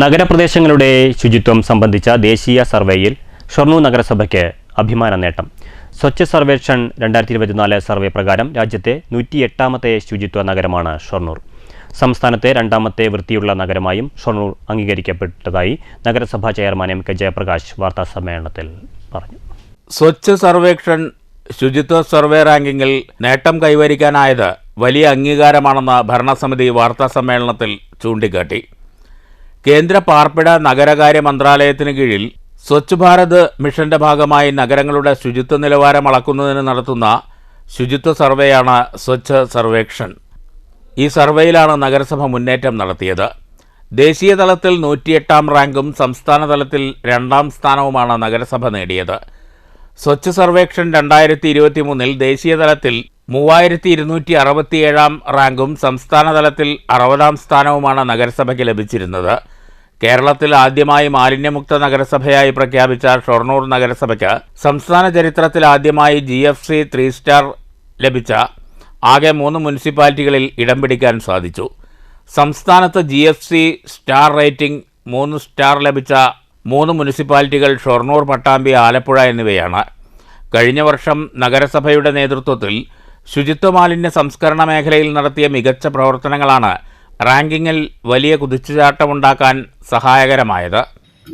നഗരപ്രദേശങ്ങളുടെ ശുചിത്വം സംബന്ധിച്ച ദേശീയ സർവേയിൽ ഷൊർണൂർ നഗരസഭയ്ക്ക് അഭിമാന നേട്ടം. സ്വച്ഛ് സർവേക്ഷൺ 2024 സർവേ പ്രകാരം രാജ്യത്തെ 108ാമത്തെ ശുചിത്വ നഗരമാണ് ഷൊർണൂർ. സംസ്ഥാനത്തെ 2ാമത്തെ വൃത്തിയുള്ള നഗരമായും ഷൊർണൂർ അംഗീകരിക്കപ്പെട്ടതായി നഗരസഭാ ചെയർമാൻ എം കെ ജയപ്രകാശ് വാർത്താസമ്മേളനത്തിൽ പറഞ്ഞു. സ്വച്ഛ് സർവേക്ഷൺ ശുചിത്വ സർവേ റാങ്കിങ്ങിൽ നേട്ടം കൈവരിക്കാനായത് വലിയ അംഗീകാരമാണെന്ന് ഭരണസമിതി വാർത്താസമ്മേളനത്തിൽ ചൂണ്ടിക്കാട്ടി. കേന്ദ്ര പാർപ്പിട നഗരകാര്യ മന്ത്രാലയത്തിന് കീഴിൽ സ്വച്ഛ് ഭാരത് മിഷന്റെ ഭാഗമായി നഗരങ്ങളുടെ ശുചിത്വ നിലവാരം അളക്കുന്നതിന് നടത്തുന്ന ശുചിത്വ സർവേയാണ് സ്വച്ഛ് സർവേക്ഷൺ. ഈ സർവേയിലാണ് നഗരസഭ മുന്നേറ്റം നടത്തിയത്. ദേശീയ തലത്തിൽ 108ാം റാങ്കും സംസ്ഥാന തലത്തിൽ 2ാം സ്ഥാനവുമാണ് നഗരസഭ നേടിയത്. സ്വച്ഛ് സർവേക്ഷൺ 2023 ദേശീയ തലത്തിൽ 3267ാം റാങ്കും സംസ്ഥാന തലത്തിൽ 60ാം സ്ഥാനവുമാണ് നഗരസഭയ്ക്ക് ലഭിച്ചിരുന്നത്. കേരളത്തിൽ ആദ്യമായി മാലിന്യമുക്ത നഗരസഭയായി പ്രഖ്യാപിച്ച ഷൊർണൂർ നഗരസഭയ്ക്ക് സംസ്ഥാന ചരിത്രത്തിൽ ആദ്യമായി GFC 3 സ്റ്റാർ ലഭിച്ച ആകെ 3 മുനിസിപ്പാലിറ്റികളിൽ ഇടം പിടിക്കാൻ സാധിച്ചു. സംസ്ഥാനത്ത് GFC സ്റ്റാർ റേറ്റിംഗ് 3 സ്റ്റാർ ലഭിച്ച 3 മുനിസിപ്പാലിറ്റികൾ ഷൊർണൂർ, പട്ടാമ്പി, ആലപ്പുഴ എന്നിവയാണ്. കഴിഞ്ഞ വർഷം നഗരസഭയുടെ നേതൃത്വത്തിൽ ശുചിത്വ മാലിന്യ സംസ്കരണ മേഖലയിൽ നടത്തിയ മികച്ച പ്രവർത്തനങ്ങളാണ് റാങ്കിങ്ങിൽ വലിയ കുതിച്ചുചാട്ടമുണ്ടാക്കാൻ സഹായകരമായത്.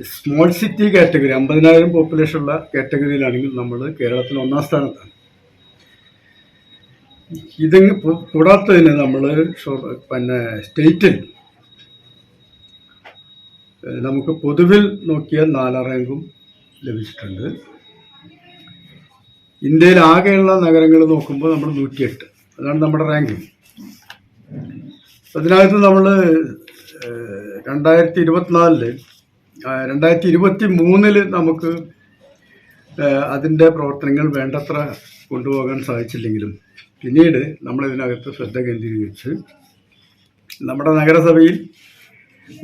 സ്മോൾ സിറ്റി കാറ്റഗറി 50,000 പോപ്പുലേഷനുള്ള കാറ്റഗറിയിലാണെങ്കിൽ നമ്മൾ കേരളത്തിൽ 1ാം സ്ഥാനത്താണ്. ഇത് കൂടാത്തതിന് നമ്മൾ സ്റ്റേറ്റിൽ നമുക്ക് പൊതുവിൽ നോക്കിയാൽ 4ാം റാങ്കും ലഭിച്ചിട്ടുണ്ട്. ഇന്ത്യയിൽ ആകെയുള്ള നഗരങ്ങൾ നോക്കുമ്പോൾ നമ്മൾ 108, അതാണ് നമ്മുടെ റാങ്കിങ്. അതിനകത്ത് നമ്മൾ 2023 നമുക്ക് അതിൻ്റെ പ്രവർത്തനങ്ങൾ വേണ്ടത്ര കൊണ്ടുപോകാൻ സാധിച്ചില്ലെങ്കിലും പിന്നീട് നമ്മളിതിനകത്ത് ശ്രദ്ധ കേന്ദ്രീകരിച്ച് നമ്മുടെ നഗരസഭയിൽ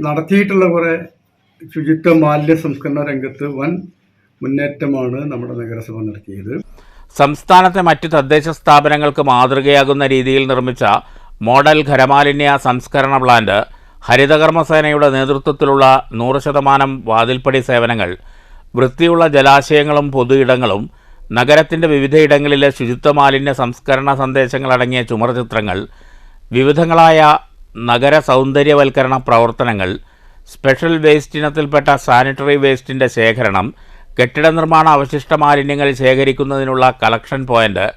നടത്തിയിട്ടുള്ള കുറേ ശുചിത്വ മാലിന്യ സംസ്കരണ രംഗത്ത് വൻ മുന്നേറ്റമാണ് നമ്മുടെ നഗരസഭ നടത്തിയത്. സംസ്ഥാനത്തെ മറ്റ് തദ്ദേശ സ്ഥാപനങ്ങൾക്ക് മാതൃകയാകുന്ന രീതിയിൽ നിർമ്മിച്ച മോഡൽ ഖരമാലിന്യ സംസ്കരണ പ്ലാന്റ്, ഹരിതകർമ്മസേനയുടെ നേതൃത്വത്തിലുള്ള 100% വാതിൽപ്പടി സേവനങ്ങൾ, വൃത്തിയുള്ള ജലാശയങ്ങളും പൊതു ഇടങ്ങളും, നഗരത്തിൻ്റെ വിവിധയിടങ്ങളിലെ ശുചിത്വ മാലിന്യ സംസ്കരണ സന്ദേശങ്ങളടങ്ങിയ ചുമർചിത്രങ്ങൾ, വിവിധങ്ങളായ നഗര സൗന്ദര്യവൽക്കരണ പ്രവർത്തനങ്ങൾ, സ്പെഷ്യൽ വേസ്റ്റ് ഇനത്തിൽപ്പെട്ട സാനിറ്ററി വേസ്റ്റിൻ്റെ ശേഖരണം, കെട്ടിട നിർമ്മാണ അവശിഷ്ട മാലിന്യങ്ങൾ ശേഖരിക്കുന്നതിനുള്ള കളക്ഷൻ പോയിന്റ്,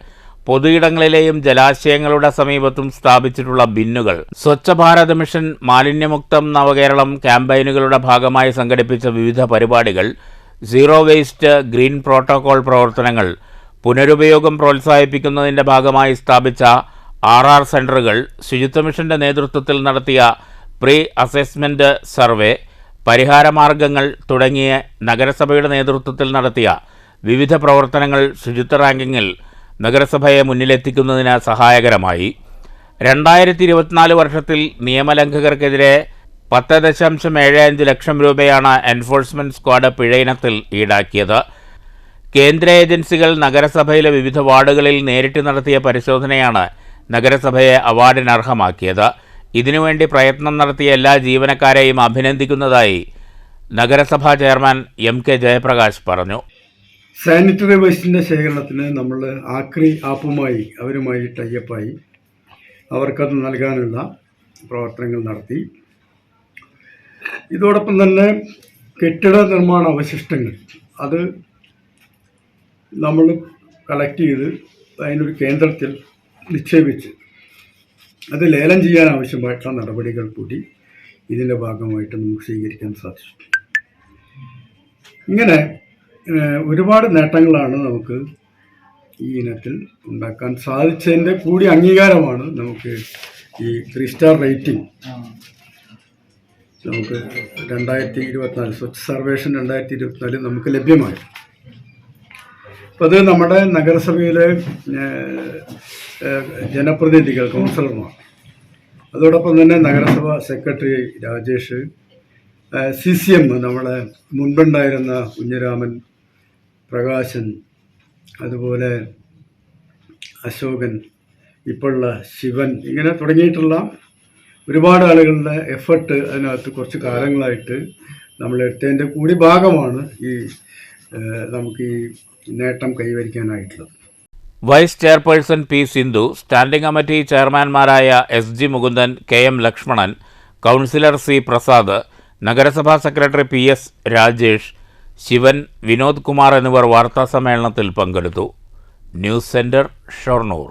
പൊതുയിടങ്ങളിലെയും ജലാശയങ്ങളുടെ സമീപത്തും സ്ഥാപിച്ചിട്ടുള്ള ബിന്നുകൾ, സ്വച്ഛ ഭാരത് മിഷൻ, മാലിന്യമുക്തം നവകേരളം ക്യാമ്പയിനുകളുടെ ഭാഗമായി സംഘടിപ്പിച്ച വിവിധ പരിപാടികൾ, സീറോ വേസ്റ്റ് ഗ്രീൻ പ്രോട്ടോകോൾ പ്രവർത്തനങ്ങൾ, പുനരുപയോഗം പ്രോത്സാഹിപ്പിക്കുന്നതിൻ്റെ ഭാഗമായി സ്ഥാപിച്ച RR സെൻ്ററുകൾ, ശുചിത്വ മിഷന്റെ നേതൃത്വത്തിൽ നടത്തിയ പ്രീ അസസ്മെൻറ്റ് സർവേ, പരിഹാരമാർഗങ്ങൾ തുടങ്ങിയ നഗരസഭയുടെ നേതൃത്വത്തിൽ നടത്തിയ വിവിധ പ്രവർത്തനങ്ങൾ ശുചിത്വ റാങ്കിങ്ങിൽ നഗരസഭയെ മുന്നിലെത്തിക്കുന്നതിന് സഹായകരമായി. 2024 വർഷത്തിൽ നിയമലംഘകർക്കെതിരെ 10.75 ലക്ഷം രൂപയാണ് എൻഫോഴ്സ്മെൻറ്റ് സ്ക്വാഡ് പിഴയിനത്തിൽ ഈടാക്കിയത്. കേന്ദ്ര ഏജൻസികൾ നഗരസഭയിലെ വിവിധ വാർഡുകളിൽ നേരിട്ട് നടത്തിയ പരിശോധനയാണ് നഗരസഭയെ അവാർഡിന് അർഹമാക്കിയത്. ഇതിനുവേണ്ടി പ്രയത്നം നടത്തിയ എല്ലാ ജീവനക്കാരെയും അഭിനന്ദിക്കുന്നതായി നഗരസഭാ ചെയർമാൻ എം കെ ജയപ്രകാശ് പറഞ്ഞു. സാനിറ്ററി വേസ്റ്റിൻ്റെ ശേഖരണത്തിന് നമ്മൾ ആക്രി ആപ്പുമായി അവരുമായി ടൈപ്പായി അവർക്കത് നൽകാനുള്ള പ്രവർത്തനങ്ങൾ നടത്തി. ഇതോടൊപ്പം തന്നെ കെട്ടിട നിർമ്മാണ അവശിഷ്ടങ്ങൾ അത് നമ്മൾ കളക്ട് ചെയ്ത് അതിനൊരു കേന്ദ്രത്തിൽ നിക്ഷേപിച്ച് അത് ലേലം ചെയ്യാൻ ആവശ്യമായിട്ടുള്ള നടപടികൾ കൂടി ഇതിൻ്റെ ഭാഗമായിട്ട് നമുക്ക് സ്വീകരിക്കാൻ സാധിച്ചു. ഇങ്ങനെ ഒരുപാട് നേട്ടങ്ങളാണ് നമുക്ക് ഈ ഇനത്തിൽ ഉണ്ടാക്കാൻ സാധിച്ചതിൻ്റെ കൂടി അംഗീകാരമാണ് നമുക്ക് ഈ 3 സ്റ്റാർ റേറ്റിംഗ് നമുക്ക് 2024 സ്വച്ഛ് സർവേഷൻ 2024 നമുക്ക് ലഭ്യമായി. അപ്പോൾ അത് നമ്മുടെ നഗരസഭയിലെ ജനപ്രതിനിധികൾ, കൗൺസിലർമാർ, അതോടൊപ്പം തന്നെ നഗരസഭ സെക്രട്ടറി രാജേഷ്, CCM നമ്മളെ മുൻപുണ്ടായിരുന്ന കുഞ്ഞിരാമൻ, പ്രകാശൻ, അതുപോലെ അശോകൻ, ഇപ്പോഴുള്ള ശിവൻ, ഇങ്ങനെ തുടങ്ങിയിട്ടുള്ള ഒരുപാട് ആളുകളുടെ എഫർട്ട് അതിനകത്ത് കുറച്ച് കാലങ്ങളായിട്ട് നമ്മൾ എടുത്തതിൻ്റെ കൂടി ഭാഗമാണ് ഈ നമുക്ക് ഈ നേട്ടം കൈവരിക്കാനായിട്ടുള്ളത്. Vice chairperson P Sindhu, standing committee ചെയർമാൻമാരായ S G. Mukundan, K M. Lakshmanan, councillor C. Prasad, നഗരസഭാ സെക്രട്ടറി പി.എസ്. രാജേഷ്, ശിവൻ, വിനോദ് കുമാർ എന്നിവർ വാർത്താസമ്മേളനത്തിൽ പങ്കെടുത്തു. News centre, Shoranur.